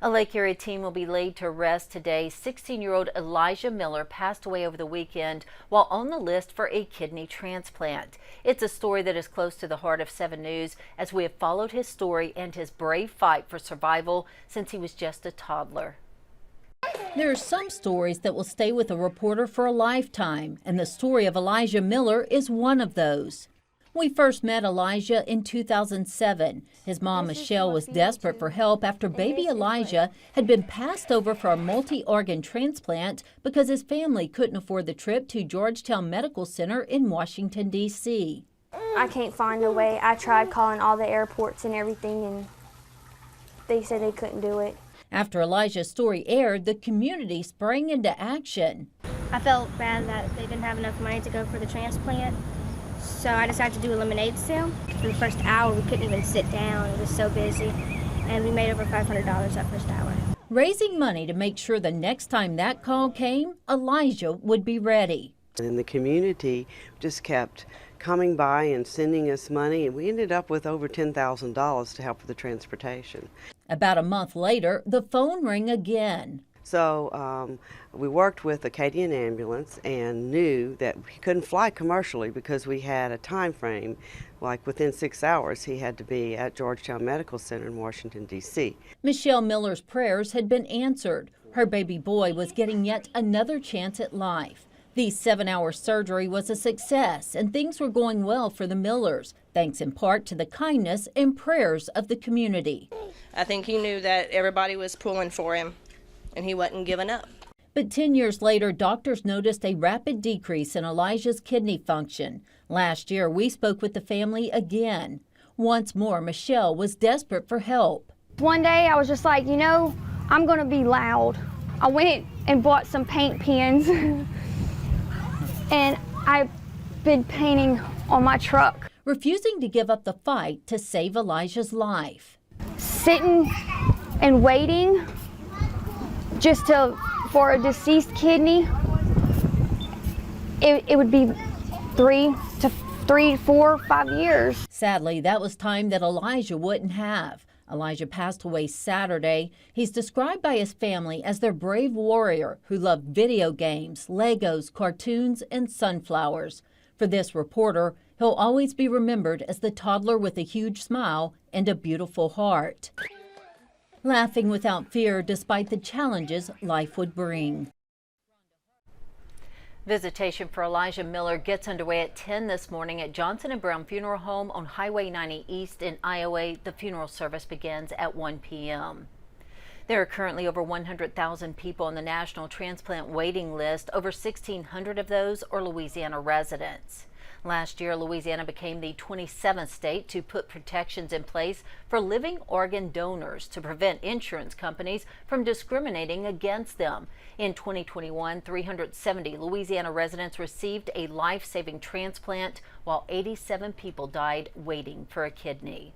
A Lake area teen will be laid to rest today. 16-year-old Elijah Miller passed away over the weekend while on the list for a kidney transplant. It's a story that is close to the heart of 7 News as we have followed his story and his brave fight for survival since he was just a toddler. There are some stories that will stay with a reporter for a lifetime, and the story of Elijah Miller is one of those. We first met Elijah in 2007. His mom, Michelle, was desperate for help after baby Elijah had been passed over for a multi-organ transplant because his family couldn't afford the trip to Georgetown Medical Center in Washington, D.C. I can't find a way. I tried calling all the airports and everything, and they said they couldn't do it. After Elijah's story aired, the community sprang into action. I felt bad that they didn't have enough money to go for the transplant. So I decided to do a lemonade sale. For the first hour, we couldn't even sit down. It was so busy. And we made over $500 that first hour. Raising money to make sure the next time that call came, Elijah would be ready. And the community just kept coming by and sending us money, and we ended up with over $10,000 to help with the transportation. About a month later, the phone rang again. So we worked with Acadian Ambulance and knew that we couldn't fly commercially because we had a time frame, like within 6 hours he had to be at Georgetown Medical Center in Washington, D.C. Michelle Miller's prayers had been answered. Her baby boy was getting yet another chance at life. The 7-hour surgery was a success, and things were going well for the Millers, thanks in part to the kindness and prayers of the community. I think he knew that everybody was pulling for him, and he wasn't giving up. But 10 years later, doctors noticed a rapid decrease in Elijah's kidney function. Last year, we spoke with the family again. Once more, Michelle was desperate for help. One day I was just like, you know, I'm going to be loud. I went and bought some paint pens and I've been painting on my truck. Refusing to give up the fight to save Elijah's life. Sitting and waiting just for a deceased kidney, it would be 3 to 4, 5 years. Sadly, that was time that Elijah wouldn't have. Elijah passed away Saturday. He's described by his family as their brave warrior who loved video games, Legos, cartoons, and sunflowers. For this reporter, he'll always be remembered as the toddler with a huge smile and a beautiful heart. Laughing without fear despite the challenges life would bring. Visitation for Elijah Miller gets underway at 10 this morning at Johnson & Brown Funeral Home on Highway 90 East in Iowa. The funeral service begins at 1 p.m. There are currently over 100,000 people on the national transplant waiting list. Over 1,600 of those are Louisiana residents. Last year, Louisiana became the 27th state to put protections in place for living organ donors to prevent insurance companies from discriminating against them. In 2021, 370 Louisiana residents received a life-saving transplant, while 87 people died waiting for a kidney.